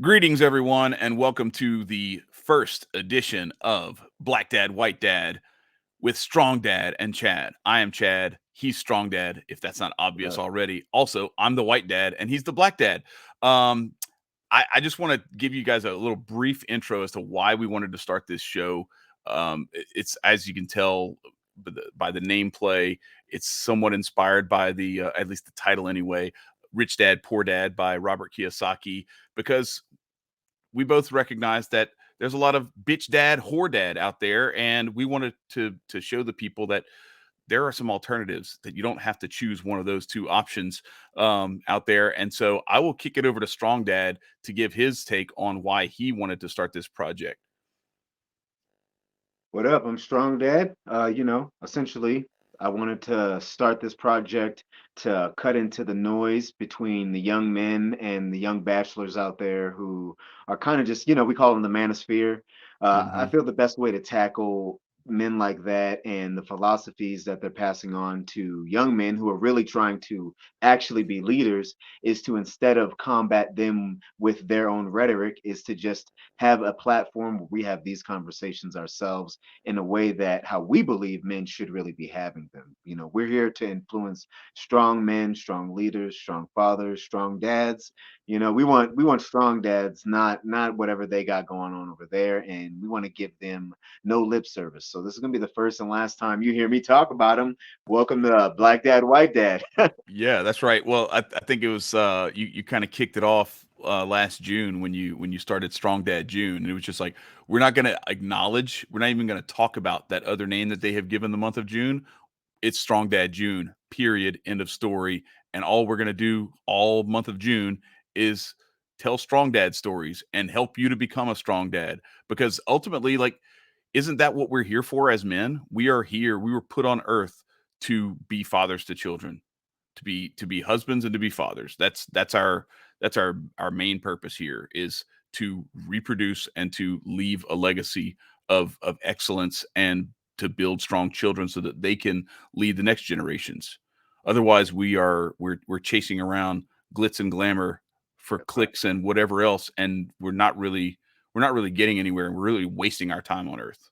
Greetings, everyone, and welcome to the first edition of Black Dad, White Dad with Strong Dad and Chad. I am Chad. He's Strong Dad, if that's not obvious Right. already. Also, I'm the White Dad, and he's the Black Dad. Um, I just want to give you guys a little brief intro as to why we wanted to start this show. It's, as you can tell by the nameplay, it's somewhat inspired by at least the title anyway, Rich Dad, Poor Dad by Robert Kiyosaki, because we both recognize that there's a lot of bitch dad, whore dad out there, and we wanted to show the people that there are some alternatives, that you don't have to choose one of those two options out there. And so I will kick it over to Strong Dad to give his take on why he wanted to start this project. What up? I'm Strong Dad. Essentially, I wanted to start this project to cut into the noise between the young men and the young bachelors out there who are kind of just, we call them the manosphere. I Hmm. feel the best way to tackle men like that and the philosophies that they're passing on to young men who are really trying to actually be leaders is to, instead of combat them with their own rhetoric, is to just have a platform where we have these conversations ourselves in a way that how we believe men should really be having them. We're here to influence strong men, strong leaders, strong fathers, strong dads. We want strong dads, not whatever they got going on over there, and we want to give them no lip service. So this is gonna be the first and last time you hear me talk about them. Welcome to Black Dad, White Dad. Yeah, that's right. Well, I think it was you kind of kicked it off last June when you started Strong Dad June, and it was just like we're not going to acknowledge, we're not even going to talk about that other name that they have given the month of June. It's Strong Dad June, period, end of story. And all we're going to do all month of June is tell Strong Dad stories and help you to become a strong dad, because ultimately, like, isn't that what we're here for as men? We are here, we were put on earth to be fathers to children, to be husbands and to be fathers. That's our main purpose here, is to reproduce and to leave a legacy of excellence, and to build strong children so that they can lead the next generations. Otherwise, we're chasing around glitz and glamour for That's right. clicks and whatever else, and we're not really getting anywhere, and we're really wasting our time on earth.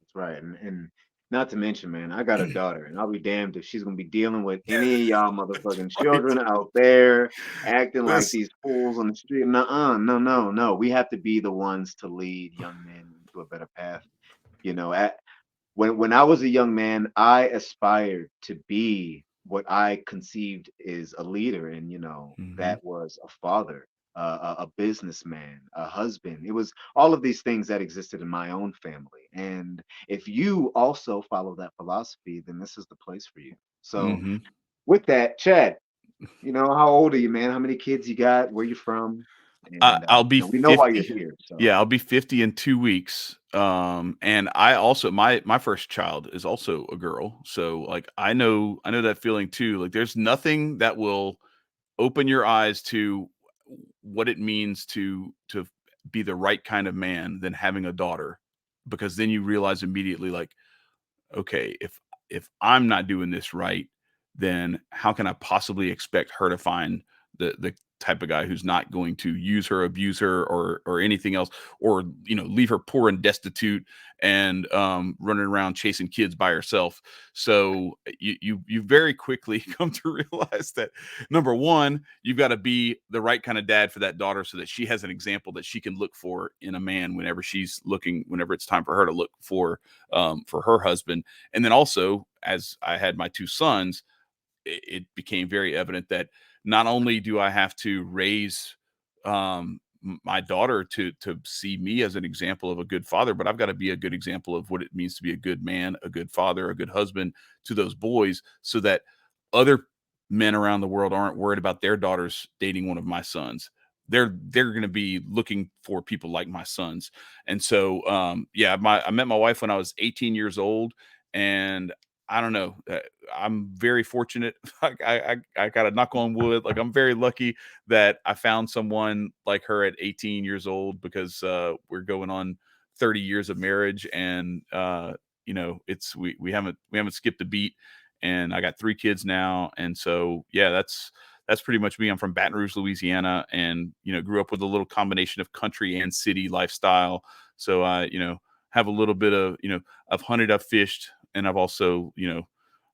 That's right. And not to mention, man, I got a daughter, and I'll be damned if she's gonna be dealing with any of y'all motherfucking Right. children out there acting like This these fools on the street. Nuh-uh, no, no, no. We have to be the ones to lead young men into a better path. When I was a young man, I aspired to be what I conceived is a leader, and Mhm. that was a father, a businessman, a husband. It was all of these things that existed in my own family, and if you also follow that philosophy, then this is the place for you. So, Mhm. with that, Chad, how old are you, man? How many kids you got? Where you from? And I'll be we know why you're 50. here. So, Yeah, I'll be 50 in 2 weeks. And I also, my first child is also a girl. So, like, I know that feeling too. Like, there's nothing that will open your eyes to what it means to be the right kind of man than having a daughter, because then you realize immediately, like, okay, if I'm not doing this right, then how can I possibly expect her to find the type of guy who's not going to use her, abuse her, or anything else, or leave her poor and destitute, and running around chasing kids by herself. So you very quickly come to realize that, number one, you've got to be the right kind of dad for that daughter, so that she has an example that she can look for in a man whenever it's time for her to look for her husband. And then also, as I had my two sons, it became very evident that not only do I have to raise my daughter to see me as an example of a good father, but I've got to be a good example of what it means to be a good man, a good father, a good husband to those boys, so that other men around the world aren't worried about their daughters dating one of my sons. They're going to be looking for people like my sons. And so, yeah, I met my wife when I was 18 years old, and I don't know. I'm very fortunate. I got to knock on wood. Like, I'm very lucky that I found someone like her at 18 years old, because we're going on 30 years of marriage, and it's we haven't skipped a beat, and I got 3 kids now, and so yeah, that's pretty much me. I'm from Baton Rouge, Louisiana, and grew up with a little combination of country and city lifestyle. So I, have a little bit of, I've hunted, I've fished, and I've also,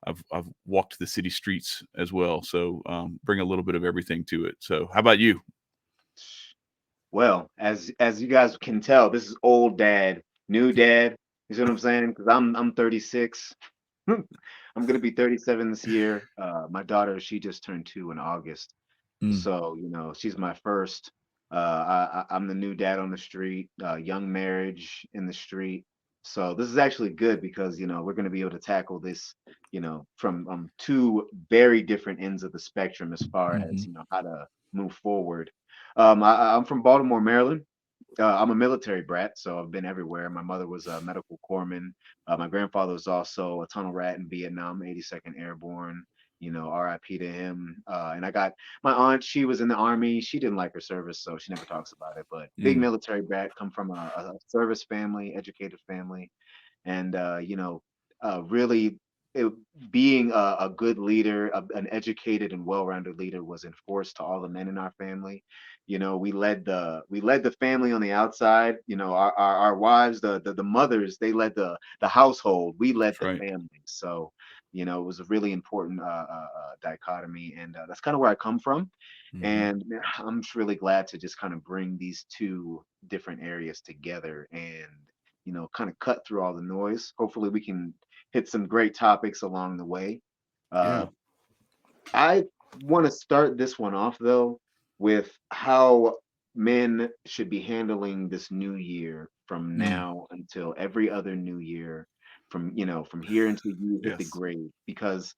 I've walked the city streets as well. So bring a little bit of everything to it. So how about you? Well, as you guys can tell, this is old dad, new dad. You see what I'm saying? Because I'm 36. I'm gonna be 37 this year. My daughter, she just turned 2 in August. Mm, So, she's my first. I'm the new dad on the street, young marriage in the street. So this is actually good because, we're going to be able to tackle this, from two very different ends of the spectrum as far as, hmm how to move forward. I'm from Baltimore, Maryland. I'm a military brat, so I've been everywhere. My mother was a medical corpsman. My grandfather was also a tunnel rat in Vietnam, 82nd Airborne. RIP to him. And I got my aunt. She was in the army. She didn't like her service, so she never talks about it. But big mm, military brat, come from a service family, educated family, and really it, being a good leader, an educated and well-rounded leader was enforced to all the men in our family. We led the family on the outside. Our wives, the mothers, they led the household. We led that's the right. family. So it was a really important dichotomy, and that's kind of where I come from. hmm And man, I'm just really glad to just kind of bring these two different areas together and kind of cut through all the noise. Hopefully, we can hit some great topics along the way. Uh, Yeah. I want to start this one off though with how men should be handling this new year from Mm, now until every other new year, from here until you hit the yes. grave, because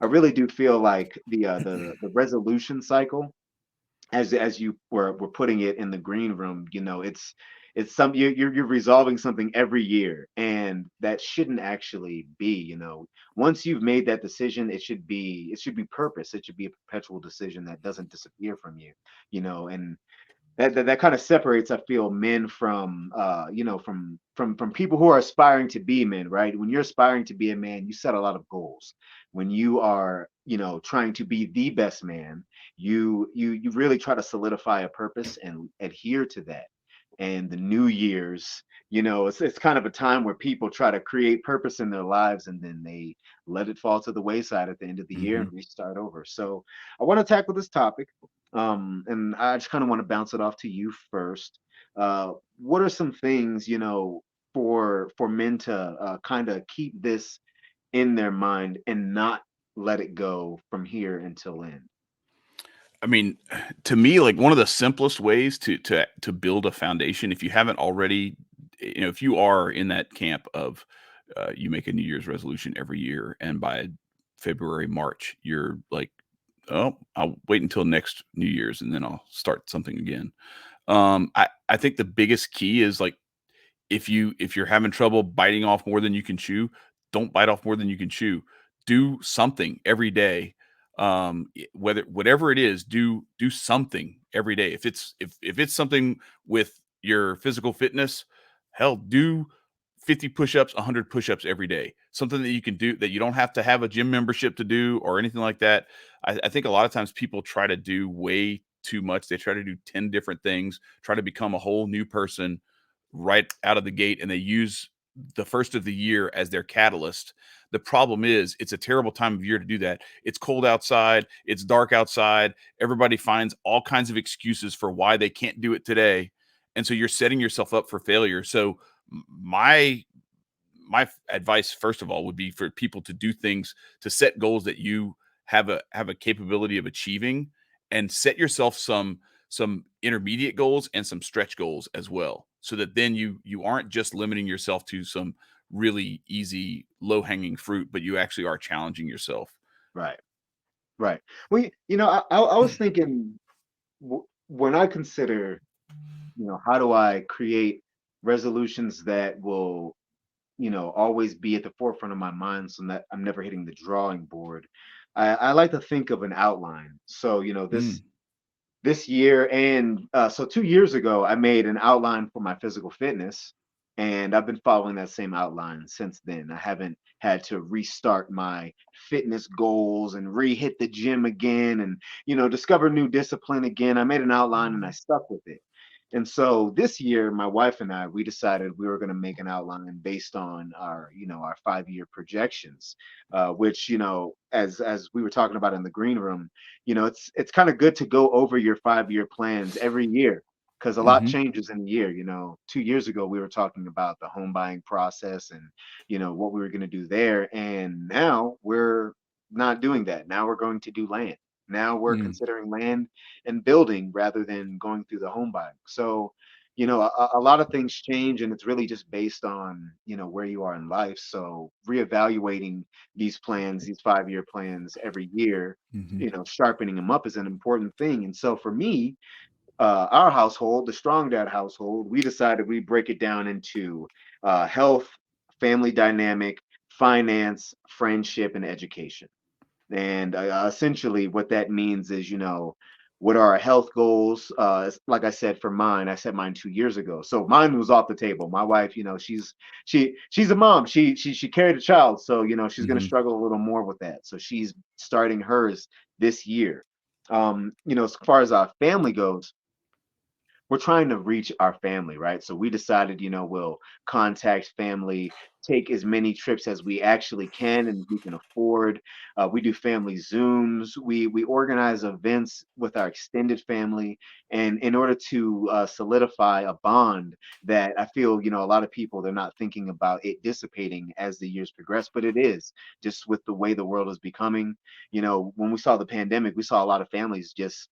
I really do feel like the resolution cycle, as you were putting it in the green room, it's some you're resolving something every year, and that shouldn't actually be. Once you've made that decision, it should be purpose. It should be a perpetual decision that doesn't disappear from you. And that kind of separates, I feel, men from from people who are aspiring to be men, right? When you're aspiring to be a man, you set a lot of goals. When you are trying to be the best man, you really try to solidify a purpose and adhere to that. And the new year's, it's kind of a time where people try to create purpose in their lives, and then they let it fall to the wayside at the end of the year hmm and restart over. So I want to tackle this topic, and I just kind of want to bounce it off to you first. What are some things, for men to kind of keep this in their mind and not let it go from here until end? I mean, to me, like one of the simplest ways to build a foundation, if you haven't already, if you are in that camp of you make a New Year's resolution every year, and by February, March, you're like, oh, I'll wait until next New Year's and then I'll start something again. I think the biggest key is like if you're having trouble biting off more than you can chew, don't bite off more than you can chew. Do something every day. Whether whatever it is, do something every day. If it's something with your physical fitness, hell, do 50 push-ups, 100 push-ups every day. Something that you can do that you don't have to have a gym membership to do or anything like that. I think a lot of times people try to do way too much. They try to do 10 different things, try to become a whole new person right out of the gate, and they use the first of the year as their catalyst. The problem is it's a terrible time of year to do that. It's cold outside, it's dark outside. Everybody finds all kinds of excuses for why they can't do it today. And so you're setting yourself up for failure. So my advice first of all would be for people to do things, to set goals that you have a capability of achieving, and set yourself some intermediate goals and some stretch goals as well, so that then you aren't just limiting yourself to some really easy low hanging fruit, but you actually are challenging yourself. Right, right. Well, I was thinking, when I consider, how do I create resolutions that will, always be at the forefront of my mind so that I'm never hitting the drawing board. I like to think of an outline. So, Mm, this year, and so 2 years ago, I made an outline for my physical fitness. And I've been following that same outline since then. I haven't had to restart my fitness goals and re-hit the gym again and, discover new discipline again. I made an outline and I stuck with it. And so this year, my wife and I, we decided we were going to make an outline based on our 5-year projections, which, as we were talking about in the green room, it's kind of good to go over your 5-year plans every year because a lot Mhm. changes in a year. 2 years ago we were talking about the home buying process and what we were going to do there, and now we're not doing that. Now we're going to do land. Now we're Mm. considering land and building rather than going through the home buying. So a lot of things change, and it's really just based on where you are in life. So reevaluating these plans, these 5-year plans every year, Mhm. sharpening them up is an important thing. And so for me, our household, the Strong Dad household, we decided we break it down into health, family dynamic, finance, friendship, and education. And essentially, what that means is, what are our health goals? Like I said, for mine, I set mine 2 years ago, so mine was off the table. My wife, she's a mom. She carried a child, so she's going to Mhm. struggle a little more with that. So she's starting hers this year. As far as our family goes, we're trying to reach our family, right? So we decided, we'll contact family, take as many trips as we actually can and we can afford. We do family Zooms. We organize events with our extended family, and in order to solidify a bond that I feel, a lot of people, they're not thinking about it dissipating as the years progress, but it is just with the way the world is becoming. When we saw the pandemic, we saw a lot of families just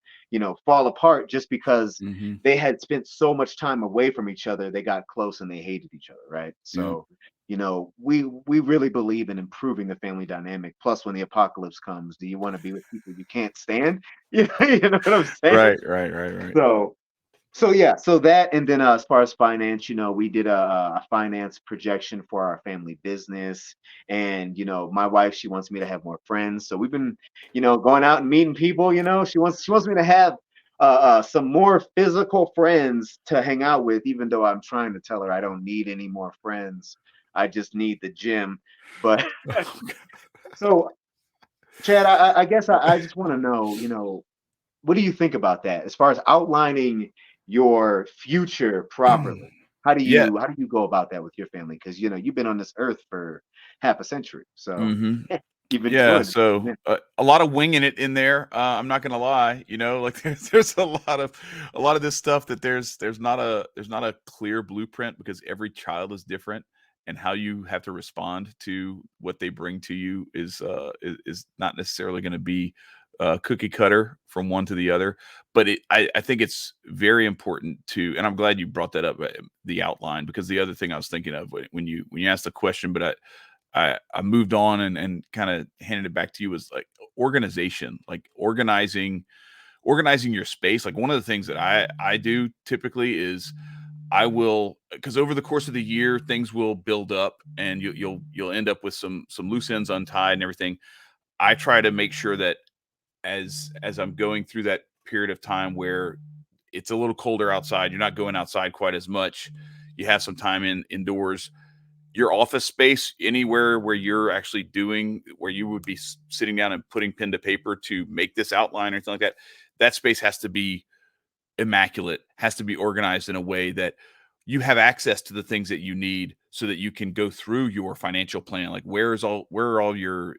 fall apart just because Mhm. they had spent so much time away from each other, they got close and they hated each other, right? Yep. So, we really believe in improving the family dynamic. Plus, when the apocalypse comes, do you want to be with people you can't stand? You know what I'm saying? Right, right, right, right. So, so yeah, so that, and then as far as finance, we did a finance projection for our family business, and my wife, she wants me to have more friends, so we've been, going out and meeting people. She wants me to have some more physical friends to hang out with, even though I'm trying to tell her I don't need any more friends. I just need the gym. But so, Chad, I guess I just want to know, what do you think about that as far as outlining your future properly? Yeah. How do you go about that with your family? Because you've been on this earth for half a century, so Mhm. you've been Yeah, doing it for a so, minute. a lot of winging it in there, I'm not gonna lie, like, there's a lot of this stuff that there's not a clear blueprint because every child is different, and how you have to respond to what they bring to you is not necessarily gonna be, cookie cutter from one to the other, but I think it's very important to, and I'm glad you brought that up, the outline, because the other thing I was thinking of when you asked the question, but I moved on and kind of handed it back to you was like organization, like organizing your space. Like one of the things that I do typically is I will, because over the course of the year things will build up and you'll end up with some loose ends untied and everything. I try to make sure that as I'm going through that period of time where it's a little colder outside, you're not going outside quite as much. You have some time indoors, your office space, anywhere where you're actually doing, where you would be sitting down and putting pen to paper to make this outline or something like that, that space has to be immaculate, has to be organized in a way that you have access to the things that you need so that you can go through your financial plan. Like where are all your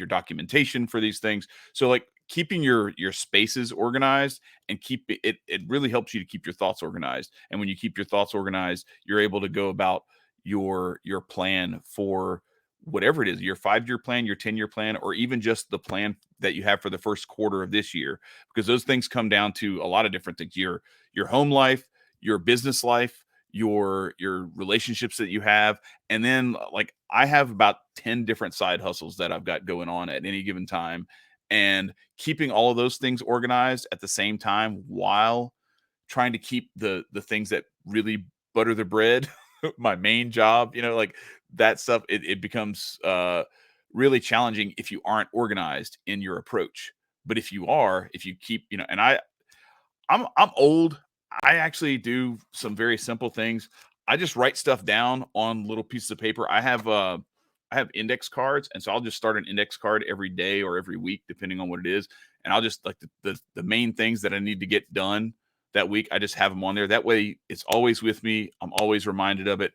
documentation for these things? So like keeping your spaces organized and it really helps you to keep your thoughts organized. And when you keep your thoughts organized, you're able to go about your plan for whatever it is, your 5-year plan, your 10-year plan, or even just the plan that you have for the first quarter of this year, because those things come down to a lot of different things: your home life, your business life, your relationships that you have, and then like I have about 10 different side hustles that I've got going on at any given time, and keeping all of those things organized at the same time while trying to keep the things that really butter the bread, my main job, like that stuff, it becomes really challenging if you aren't organized in your approach. But if you are, if you keep, and I'm old. I actually do some very simple things. I just write stuff down on little pieces of paper. I have index cards, and so I'll just start an index card every day or every week, depending on what it is. And I'll just like the main things that I need to get done that week. I just have them on there. That way, it's always with me. I'm always reminded of it.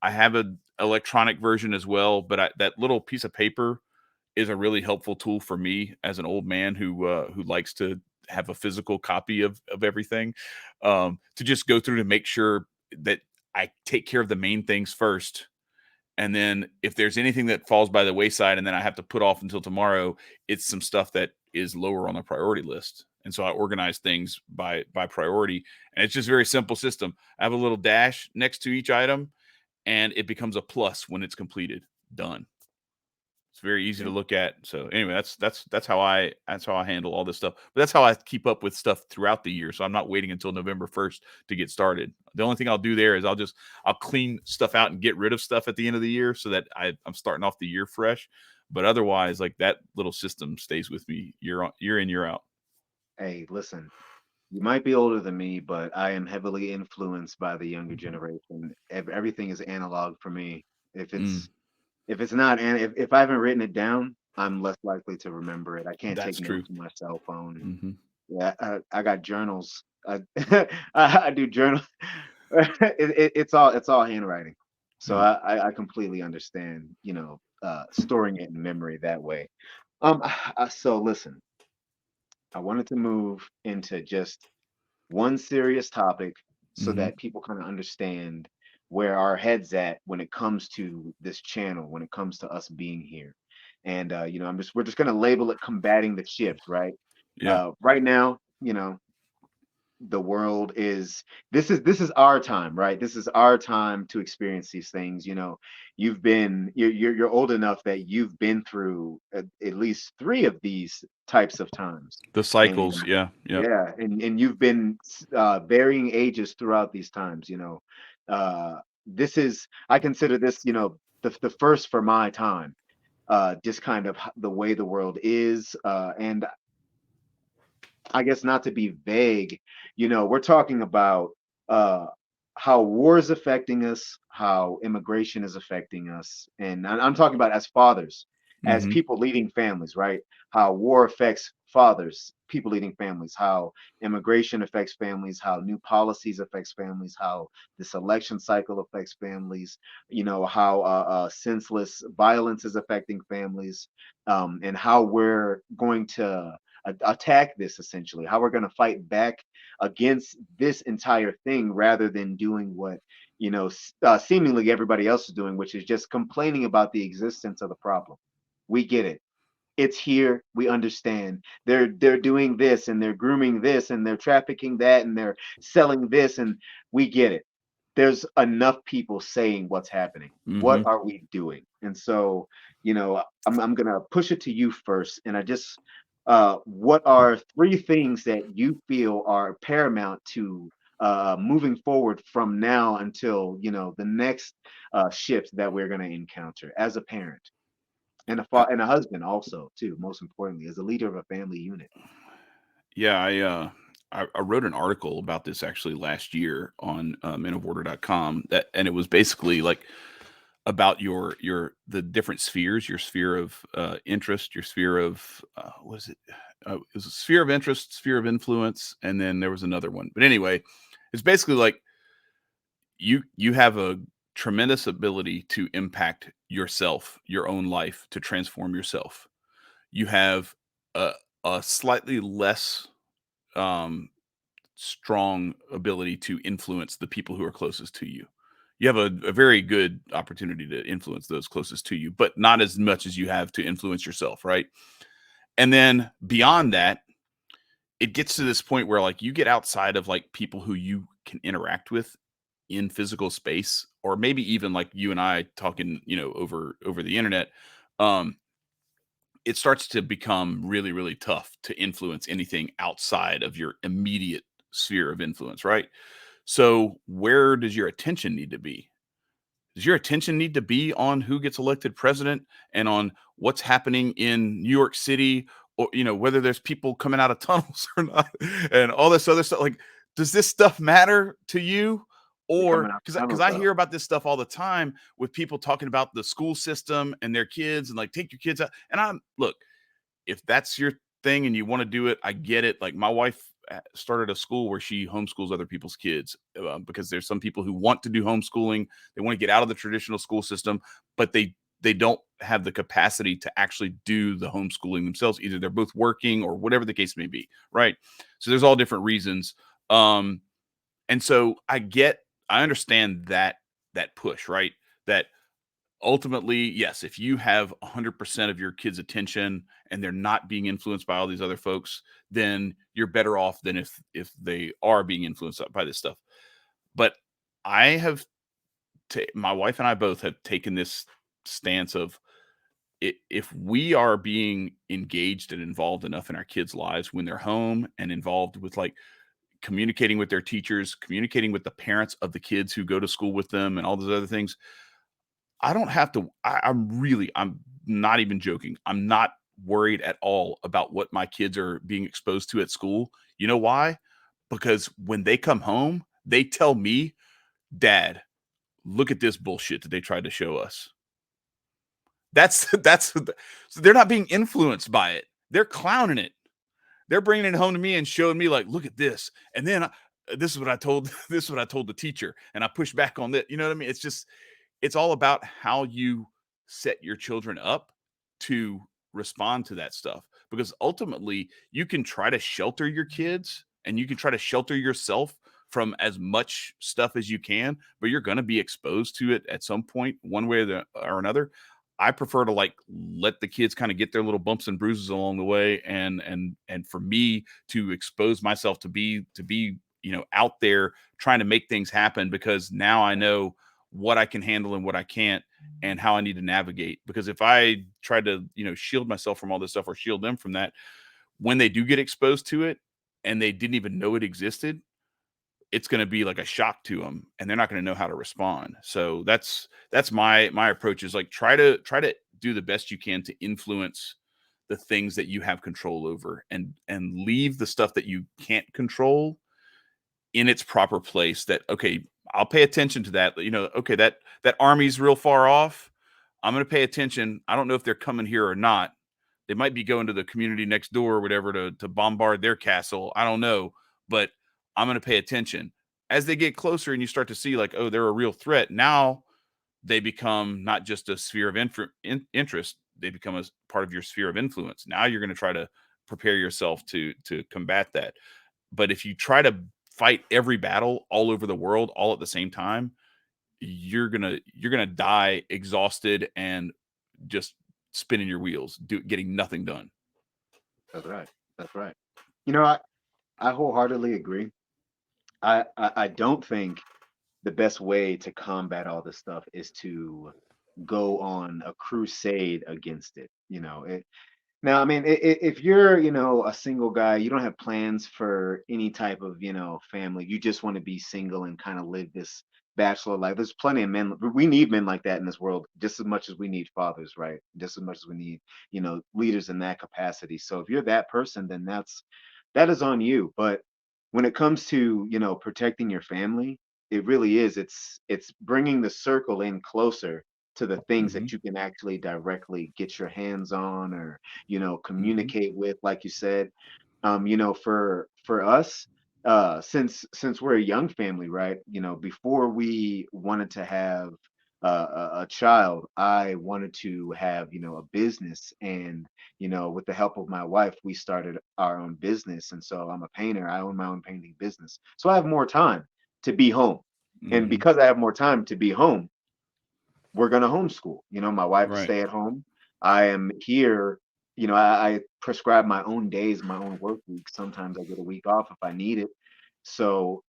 I have an electronic version as well, but that little piece of paper is a really helpful tool for me as an old man who likes to have a physical copy of everything, to just go through to make sure that I take care of the main things first, and then if there's anything that falls by the wayside and then I have to put off until tomorrow, it's some stuff that is lower on the priority list. And so I organize things by priority, and it's just a very simple system. I have a little dash next to each item, and it becomes a plus when it's completed. Done. It's very easy to Yeah. look at. So anyway, that's how I handle all this stuff. But that's how I keep up with stuff throughout the year. So I'm not waiting until November 1st to get started. The only thing I'll do there is I'll clean stuff out and get rid of stuff at the end of the year so that I'm starting off the year fresh. But otherwise, like that little system stays with me year in, year out. Hey, listen, you might be older than me, but I am heavily influenced by the younger Mhm. generation. Everything is analog for me. If Mm, if it's not, and if I haven't written it down, I'm less likely to remember it. I can't that's take true. notes on my cell phone, and Hmm. yeah, I got journals. I do journal. It's all handwriting. So Yeah. I completely understand, storing it in memory that way. So listen, I wanted to move into just one serious topic so Hmm. that people kind of understand where our heads at when it comes to this channel, when it comes to us being here. And we're just gonna label it combating the shift, right? Yeah. Right now, the world is this is our time, right? This is our time to experience these things. You're old enough that you've been through at least three of these types of times. The And cycles. Yeah. Yep. yeah, and you've been varying ages throughout these times. This is I consider this, the first for my time. Just kind of the way the world is, and I guess not to be vague, we're talking about uh, how war is affecting us, how immigration is affecting us, and I'm talking about as fathers, as Hmm. people leading families, right? How war affects fathers, people leading families, how immigration affects families, how new policies affects families, how this election cycle affects families, how senseless violence is affecting families, and how we're going to attack this, essentially how we're going to fight back against this entire thing rather than doing what seemingly everybody else is doing, which is just complaining about the existence of the problem. We get it. It's here. We understand. They're doing this and they're grooming this and they're trafficking that and they're selling this, and we get it. There's enough people saying what's happening. What Hmm. are we doing? And so, I'm gonna push it to you first, and what are three things that you feel are paramount to moving forward from now until the next shift that we're going to encounter as a parent and and a husband also too, most importantly, as a leader of a family unit. Yeah, I wrote an article about this actually last year on menoforder.com, that and it was basically like about the different spheres, your sphere of interest, your sphere of what is it? It was a sphere of interest, sphere of influence, and then there was another one. But anyway, it's basically like you have a tremendous ability to impact yourself, your own life, to transform yourself. You have a a slightly less um strong ability to influence the people who are closest to you. You have a very good opportunity to influence those closest to you, but not as much as you have to influence yourself, right? And then beyond that, it gets to this point where like you get outside of like people who you can interact with in physical space, or maybe even like you and I talking, over the internet. Um, it starts to become really, really tough to influence anything outside of your immediate sphere of influence, right? So, where does your attention need to be? Does your attention need to be on who gets elected president and on what's happening in New York City, or whether there's people coming out of tunnels or not, and all this other stuff? Like, does this stuff matter to you, They're Or coming out the because tunnel I though. hear about this stuff all the time with people talking about the school system and their kids and like take your kids out. And I'm look, if that's your thing and you want to do it, I get it. Like my wife started a school where she homeschools other people's kids because there's some people who want to do homeschooling. They want to get out of the traditional school system, but they don't have the capacity to actually do the homeschooling themselves. Either they're both working or whatever the case may be, right? So there's all different reasons. Um, and so I understand that push, right? That ultimately, yes, if you have 100% of your kids' attention and they're not being influenced by all these other folks, then you're better off than if they are being influenced by this stuff. But I have my wife and I both have taken this stance of if we are being engaged and involved enough in our kids' lives when they're home and involved with like communicating with their teachers, communicating with the parents of the kids who go to school with them and all those other things, I don't have to I'm not even joking. I'm not worried at all about what my kids are being exposed to at school. You know why? Because when they come home, they tell me, "Dad, look at this bullshit that they tried to show us." So they're not being influenced by it. They're clowning it. They're bringing it home to me and showing me like, "Look at this." And then this is what I told this is what I told the teacher and I pushed back on that. You know what I mean? It's all about how you set your children up to respond to that stuff because ultimately you can try to shelter your kids and you can try to shelter yourself from as much stuff as you can, but you're going to be exposed to it at some point one way or another. I prefer to like let the kids kind of get their little bumps and bruises along the way and for me to expose myself to be out there trying to make things happen because now I know what I can handle and what I can't and how I need to navigate. Because if I try to, shield myself from all this stuff or shield them from that, when they do get exposed to it and they didn't even know it existed, it's going to be like a shock to them and they're not going to know how to respond. So that's my approach is like try to do the best you can to influence the things that you have control over and leave the stuff that you can't control in its proper place. That okay, I'll pay attention to that. Okay, that army's real far off. I'm going to pay attention. I don't know if they're coming here or not. They might be going to the community next door or whatever to bombard their castle. I don't know, but I'm going to pay attention. As they get closer and you start to see like, oh, they're a real threat. Now they become not just a sphere of interest, they become a part of your sphere of influence. Now you're going to try to prepare yourself to combat that. But if you try to fight every battle all over the world all at the same time, you're gonna die exhausted and just spinning your wheels, getting nothing done. That's right. That's right. You know, I wholeheartedly agree. I don't think the best way to combat all this stuff is to go on a crusade against it. Now, I mean, if you're, a single guy, you don't have plans for any type of, family. You just want to be single and kind of live this bachelor life. There's plenty of men. We need men like that in this world just as much as we need fathers, right? Just as much as we need, leaders in that capacity. So if you're that person, then that is on you. But when it comes to, protecting your family, it really is. It's bringing the circle in closer to the things Hmm. that you can actually directly get your hands on or Hmm. communicate with, like you said. For us, since we're a young family, right? Before we wanted to have a child, I wanted to have a business, and with the help of my wife, we started our own business. And so I'm a painter. I own my own painting business, so I have more time to be home. And Hmm. because I have more time to be home, we're going to homeschool. My wife is Right. stay at home. I am here. I prescribe my own days, my own work week. Sometimes I get a week off if I need it. So,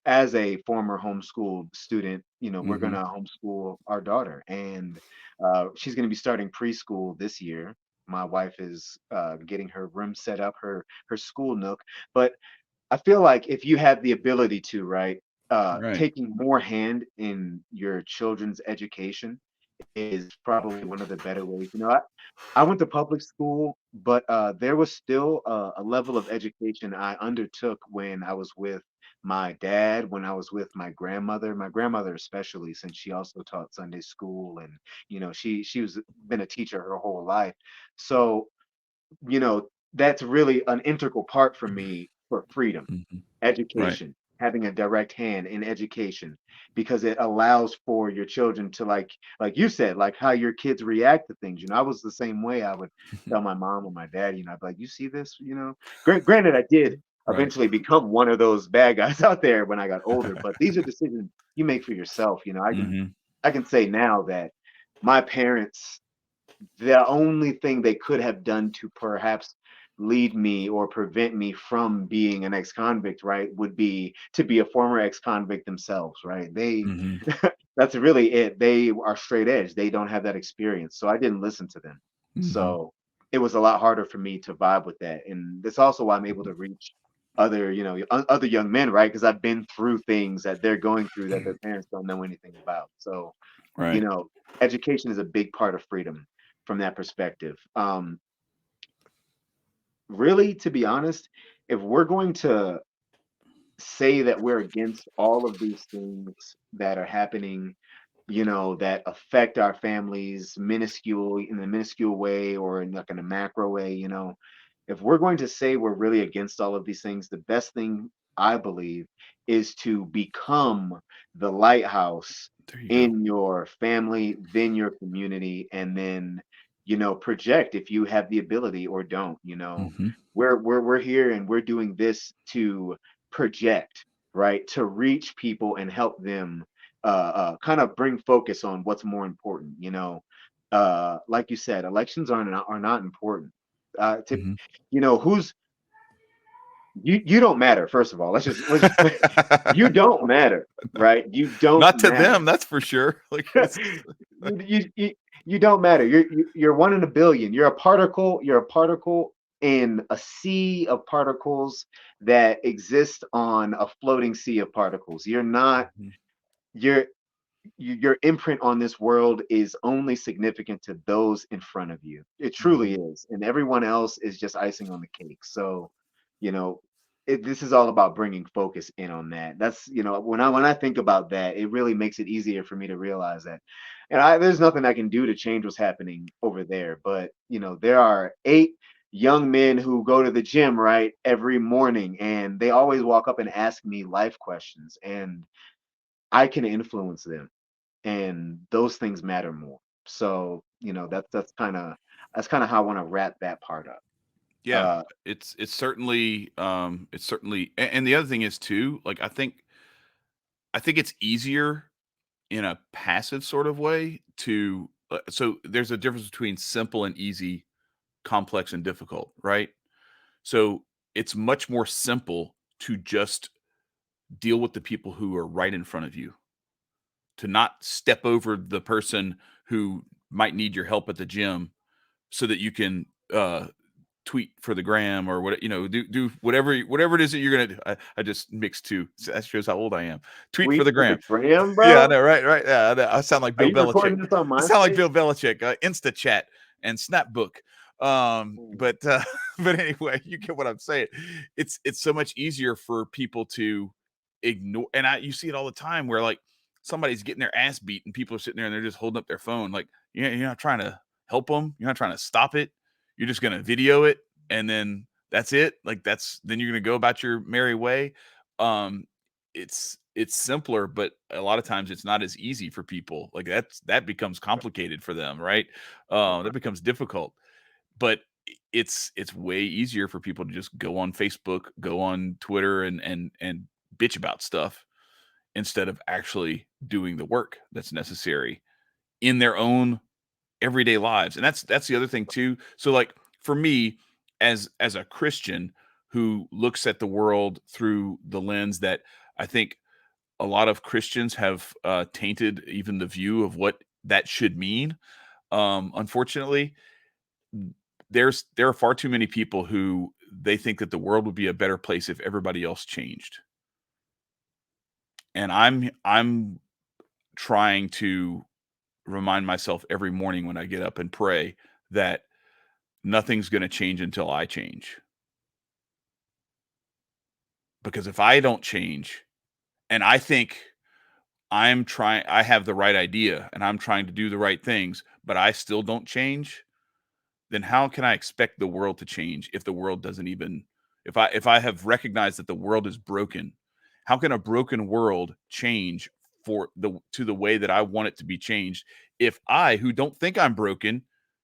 as a former homeschool student, we're going Hmm. to homeschool our daughter, and she's going to be starting preschool this year. My wife is getting her room set up, her school nook. But I feel like if you have the ability to, right, Right. taking more hand in your children's education is probably one of the better ways. I went to public school, but there was still a level of education I undertook when I was with my dad when I was with my grandmother especially, since she also taught Sunday school, and she was been a teacher her whole life. So that's really an integral part for me for freedom. Mhm. Right. Education, having a direct hand in education, because it allows for your children to, like you said, like how your kids react to things. I was the same way. I would tell my mom or my dad, I'd be like, you see this, granted, I did Right. eventually become one of those bad guys out there when I got older, but these are decisions you make for yourself. i can Mhm. i can say now that my parents, the only thing they could have done to perhaps lead me or prevent me from being an ex-convict, right, would be to be a former ex-convict themselves, right? Mhm. That's really it. They are straight edge. They don't have that experience. So I didn't listen to them. Mhm. So it was a lot harder for me to vibe with that. And that's also why I'm able to reach other young men, right? Because I've been through things that they're going through that their parents don't know anything about. So, you Right. know, education is a big part of freedom from that perspective. Really, to be honest, if we're going to say that we're against all of these things that are happening, that affect our families minuscule in a minuscule way or in like in a macro way, if we're going to say we're really against all of these things, the best thing I believe is to become the lighthouse There you go. in your family, then your community, and then project if you have the ability or don't. Mhm. We're here and we're doing this to project, right? To reach people and help them kind of bring focus on what's more important. Like you said, elections are not important. To Mhm. who's you don't matter. First of all, let's just you don't matter, right? You don't Not to matter. them, that's for sure. Like, it's You don't matter. You're one in a billion. You're a particle. You're a particle in a sea of particles that exist on a floating sea of particles. You're not. Mhm. Your your imprint on this world is only significant to those in front of you. It truly Mhm. is, and everyone else is just icing on the cake. So, you know, this is all about bringing focus in on that. That's when I think about that, it really makes it easier for me to realize that, and there's nothing I can do to change what's happening over there. But there are 8 young men who go to the gym right every morning, and they always walk up and ask me life questions, and I can influence them, and those things matter more. So, that's kind of how I want to wrap that part up. Yeah, Uh, it's certainly and the other thing is too, like, I think it's easier in a passive sort of way to so there's a difference between simple and easy, complex and difficult, right? So, it's much more simple to just deal with the people who are right in front of you, to not step over the person who might need your help at the gym so that you can, tweet for the gram or do whatever it is that you're gonna do. I just mixed two. So that shows how old I am. Tweet for Tweet the for the gram. gram, Yeah, I bro. know, right, right. Yeah, I know. I sound like Are Bill you Belichick. recording this on I sound like MySpace? Bill Belichick. InstaChat and Snapbook. Mm. But but anyway, you get what I'm saying. It's so much easier for people to ignore, and you see it all the time where like somebody's getting their ass beat and people are sitting there and they're just holding up their phone. Like, you're not trying to help them. You're not trying to stop it. You're just gonna video it and then that's it. Like then you're gonna go about your merry way. Um, it's simpler, but a lot of times it's not as easy for people. Like that becomes complicated for them, right? That Right. becomes difficult. But it's way easier for people to just go on Facebook, go on Twitter, and bitch about stuff instead of actually doing the work that's necessary in their own everyday lives. And that's the other thing too. So like for me as a Christian who looks at the world through the lens that I think a lot of Christians have tainted even the view of what that should mean. Unfortunately, there are far too many people who they think that the world would be a better place if everybody else changed. And I'm trying to remind myself every morning when I get up and pray that nothing's going to change until I change. because if I don't change and I think I have the right idea and I'm trying to do the right things, but I still don't change, then how can I expect the world to change if the world doesn't even if I have recognized that the world is broken, how can a broken world change for the to the way that I want it to be changed if I, who don't think I'm broken,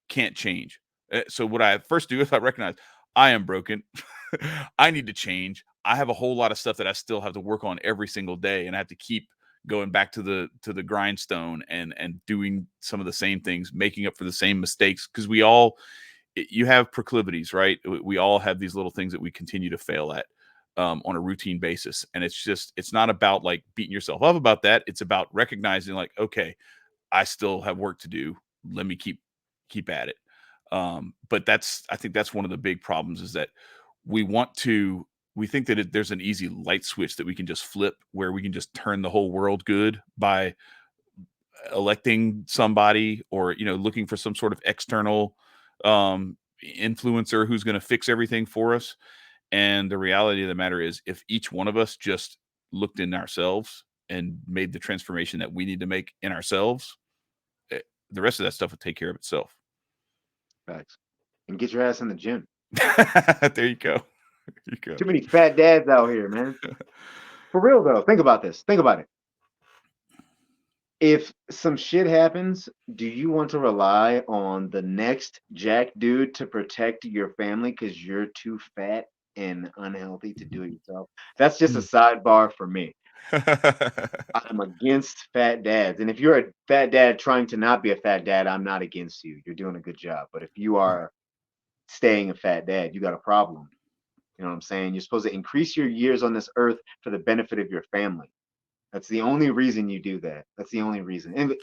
can't change? So what I first do is I recognize I am broken. I need to change. I have a whole lot of stuff that I still have to work on every single day, and I have to keep going back to the grindstone and doing some of the same things, making up for the same mistakes because we all you have proclivities, right? We all have these little things that we continue to fail at on a routine basis, and it's not about like beating yourself up about that. It's about recognizing like, okay, I still have work to do. Let me keep at it. But I think that's one of the big problems is that we want to we think that there's an easy light switch that we can just flip where we can just turn the whole world good by electing somebody or looking for some sort of external influencer who's going to fix everything for us. And the reality of the matter is if each one of us just looked in ourselves and made the transformation that we need to make in ourselves, eh, the rest of that stuff would take care of itself. Facts. And get your ass in the gym. There you go. There you go. Too many fat dads out here, man. For real though, think about this. Think about it. If some shit happens, do you want to rely on the next jack dude to protect your family because you're too fat and unhealthy to do it yourself? That's just a Mm. sidebar for me. I'm against fat dads. And if you're a fat dad trying to not be a fat dad, I'm not against you. You're doing a good job. But if you are staying a fat dad, you got a problem. You know what I'm saying? You're supposed to increase your years on this earth for the benefit of your family. That's the only reason you do that. That's the only reason. And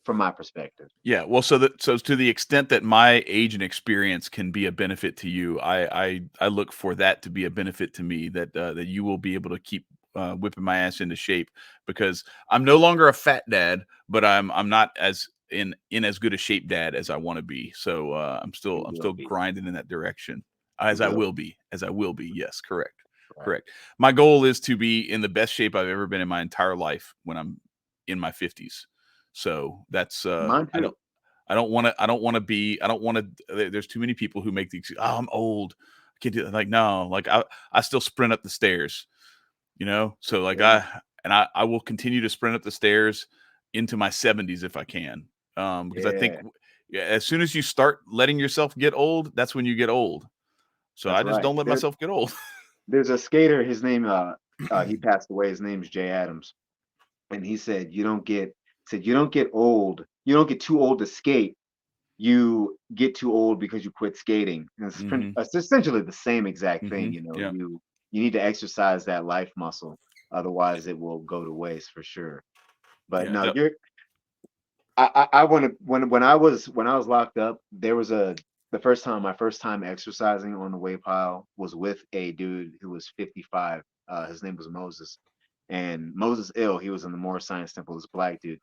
from my perspective. Yeah, well, so to the extent that my age and experience can be a benefit to you, I look for that to be a benefit to me. That you will be able to keep whipping my ass into shape because I'm no longer a fat dad, but I'm not as in as good a shape dad as I want to be. So You I'm will still be. grinding in that direction You will. as I will be. Yes, correct, Right. correct. My goal is to be in the best shape I've ever been in my entire life when I'm in my 50s. So that's Mine too. I don't want to be I don't want to there's too many people who make the oh, I'm old. I can't do that. Like no, like I still sprint up the stairs, you know? So like Yeah. I will continue to sprint up the stairs into my 70s if I can. Because I think Yeah. yeah, as soon as you start letting yourself get old, that's when you get old. So That's I just right. don't let myself get old. There's a skater, his name he passed away. His name's Jay Adams. And he said you don't get old. You don't get too old to skate. You get too old because you quit skating. And Mhm. it's essentially the same exact thing, Mhm. Yeah. you need to exercise that life muscle. Otherwise it will go to waste for sure. But Yeah. no, Yep. you're I want to when I was locked up, there was a the first time my first time exercising on the weight pile was with a dude who was 55. His name was Moses, and Moses Ill. He was in the Moore Science Temple. This black dude,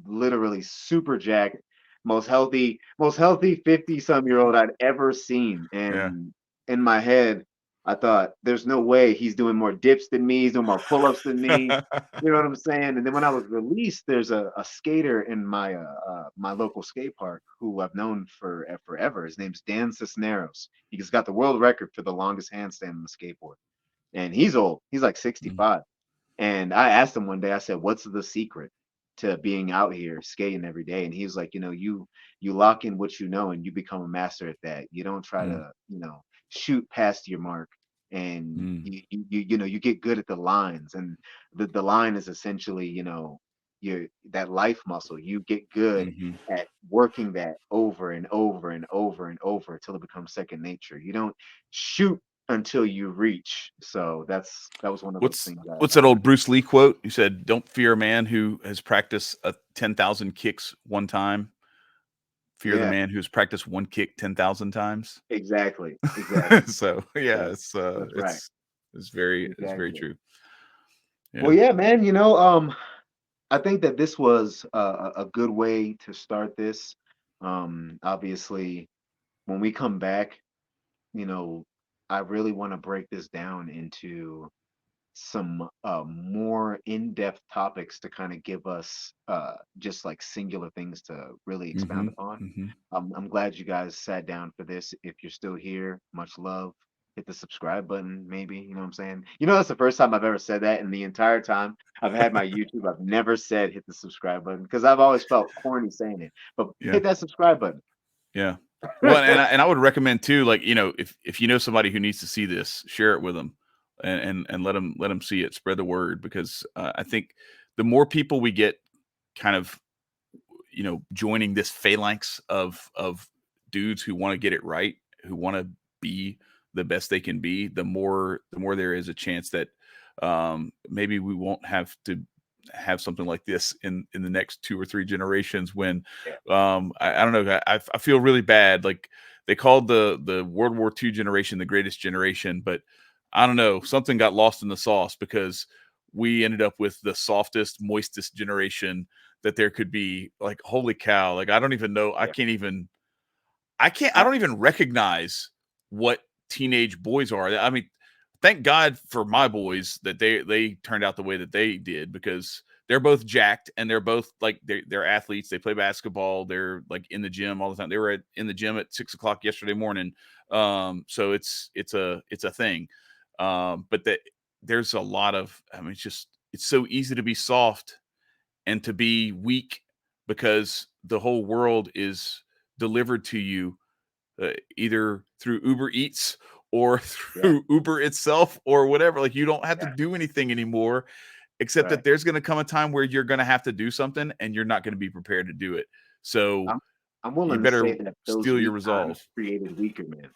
literally super jacked, most healthy 50-some-year-old I'd ever seen. Yeah. And in my head, I thought, there's no way he's doing more dips than me, he's doing more pull-ups than me. You know what I'm saying? And then when I was released, there's a skater in my local skate park who I've known for forever. His name's Dan Cisneros. He's got the world record for the longest handstand on the skateboard. And he's old. He's like Mm. 65. And I asked him one day, I said, "What's the secret to being out here skating every day?" And he was like, you lock in what you know and you become a master at that. You don't try Mm. to, shoot past your mark. And Mm. you get good at the lines. And the line is essentially, your that life muscle. You get good Mhm. at working that over and over and over and over until it becomes second nature. You don't shoot until you reach. So that was one of those things What's I that learned. old Bruce Lee quote? He said, "Don't fear a man who has practiced 10,000 kicks one time. Fear the Yeah, man who's practiced one kick 10,000 times." exactly, exactly. So yeah, That's that's right, it's very exactly. true. Well, Yeah. yeah, man. I think that this was a good way to start this. Obviously, when we come back, you know, I really want to break this down into some more in-depth topics to kind of give us just like singular things to really expound Hmm. upon. Hmm. I'm glad you guys sat down for this. If you're still here, much love. Hit the subscribe button, maybe. You know what I'm saying? You know, that's the first time I've ever said that in the entire time I've had my YouTube. I've never said hit the subscribe button because I've always felt corny saying it. But Yeah. hit that subscribe button. Yeah. Well, and I would recommend too, like, if you know somebody who needs to see this, share it with them, and let them see it, spread the word, because I think the more people we get kind of joining this phalanx of dudes who want to get it right, who want to be the best they can be, the more there is a chance that maybe we won't have to have something like this in the next 2 or 3 generations. When Yeah. I don't know, I feel really bad. Like, they called the World War II generation the greatest generation, but I don't know, something got lost in the sauce, because we ended up with the softest, moistest generation that there could be. Like, holy cow, like, I don't even know, Yeah. I I, don't even recognize what teenage boys are. I mean, thank God for my boys that they turned out the way that they did, because they're both jacked, and they're both like, they're athletes. They play basketball. They're like in the gym all the time. They were in the gym at 6 o'clock yesterday morning. So it's a thing. But there's a lot of, I mean, it's so easy to be soft and to be weak, because the whole world is delivered to you, either through Uber Eats or yeah. through Uber itself or whatever. Like, you don't have to Yeah. do anything anymore, except Right. that there's going to come a time where you're going to have to do something, and you're not going to be prepared to do it. So I'm I'm you willing to better say that those steel your weak times resolve. created weaker men.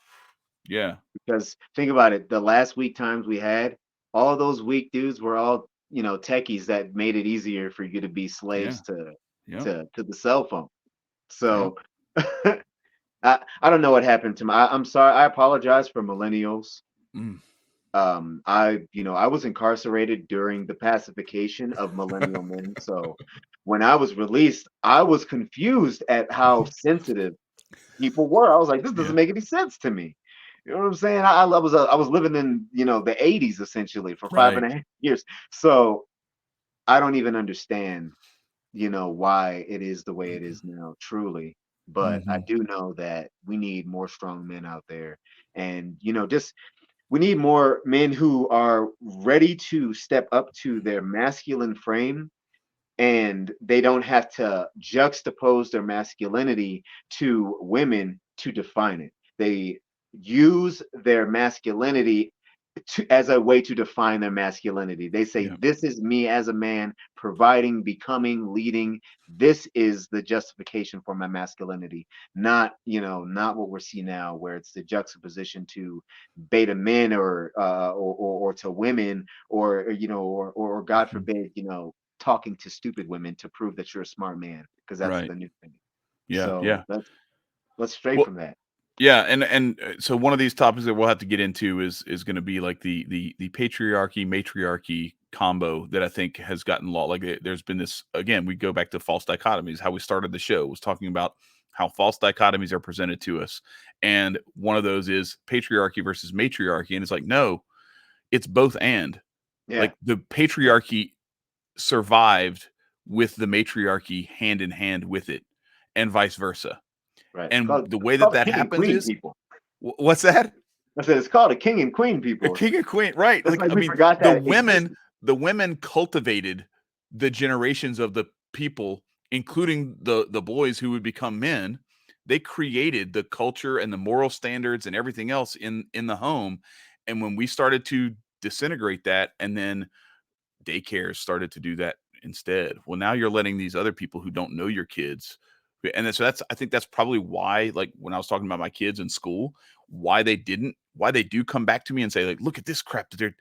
Yeah. Because think about it, the last weak times we had, all those weak dudes were all, techies that made it easier for you to be Yeah. slaves to Yeah. to the cell phone. Yeah. So I don't know what happened to my I'm sorry, I apologize for millennials. Mm. I was incarcerated during the pacification of millennial men. So when I was released, I was confused at how sensitive people were. I was like, this doesn't Yeah. make any sense to me. You know what I'm saying? I was living in the 80s essentially for five and Right. a half years. So I don't even understand why it is the way it is now, truly. But I Hmm. do know that we need more strong men out there, and just we need more men who are ready to step up to their masculine frame, and they don't have to juxtapose their masculinity to women to define it. They use their masculinity as a way to define their masculinity. They say, Yeah. this is me as a man, providing, becoming, leading. This is the justification for my masculinity, not what we're seeing now, where it's the juxtaposition to beta men, or to women, or God Mhm. forbid, talking to stupid women to prove that you're a smart man, because that's Right. the new thing. Yeah. So Yeah. let's stray Well, from that. yeah, and so one of these topics that we'll have to get into is going to be like the patriarchy matriarchy combo that I think has gotten like, there's been this, again, we go back to false dichotomies. How we started the show was talking about how false dichotomies are presented to us, and one of those is patriarchy versus matriarchy, and it's like, no, it's both. And Yeah, like, the patriarchy survived with the matriarchy hand in hand with it, and vice versa. right. It's And called the it's way that called the that king and happens queen is, people. what's that? I said it's called a king and queen A people. king and queen, right? It's Like, like I we mean, forgot the that women, existed. the women cultivated the generations of the people, including the boys who would become men. They created the culture and the moral standards and everything else in the home. And when we started to disintegrate that, and then daycares started to do that instead. Well, now you're letting these other people who don't know your kids, and then, so I think that's probably why, like, when I was talking about my kids in school, why they do come back to me and say, like, look at this crap that they're.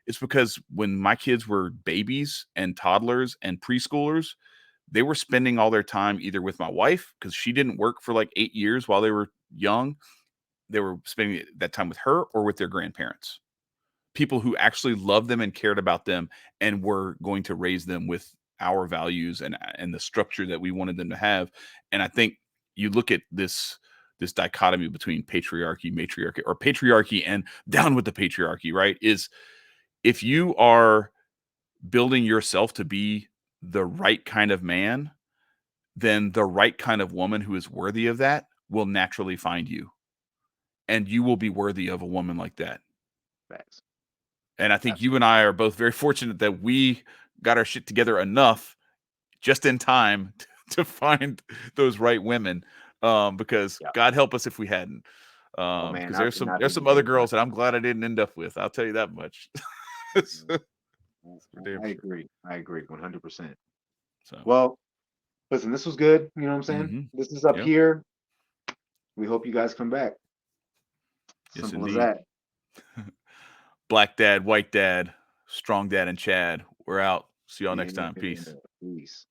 It's because when my kids were babies and toddlers and preschoolers, they were spending all their time either with my wife, because she didn't work for like 8 years while they were young. They were spending that time with her, or with their grandparents, people who actually loved them and cared about them, and were going to raise them with our values and the structure that we wanted them to have. And I think you look at this dichotomy between patriarchy, matriarchy, or patriarchy and down with the patriarchy, right? Is if you are building yourself to be the right kind of man, then the right kind of woman who is worthy of that will naturally find you, and you will be worthy of a woman like that. Facts. And I think you Absolutely. and I are both very fortunate that we got our shit together enough just in time to find those right women. Because Yeah. God help us if we hadn't. Oh man, Because I could not there's think some of other anybody. girls that I'm glad I didn't end up with. I'll tell you that much. Yeah. For damn I sure. agree. I agree 100%. So, Well, listen, this was good. You know what I'm saying? hmm This is up yep, here. We hope you guys come back. yes, Simple as indeed. that. Black dad, white dad, strong dad, and Chad. We're out. See y'all next Yeah. time. Peace. Peace.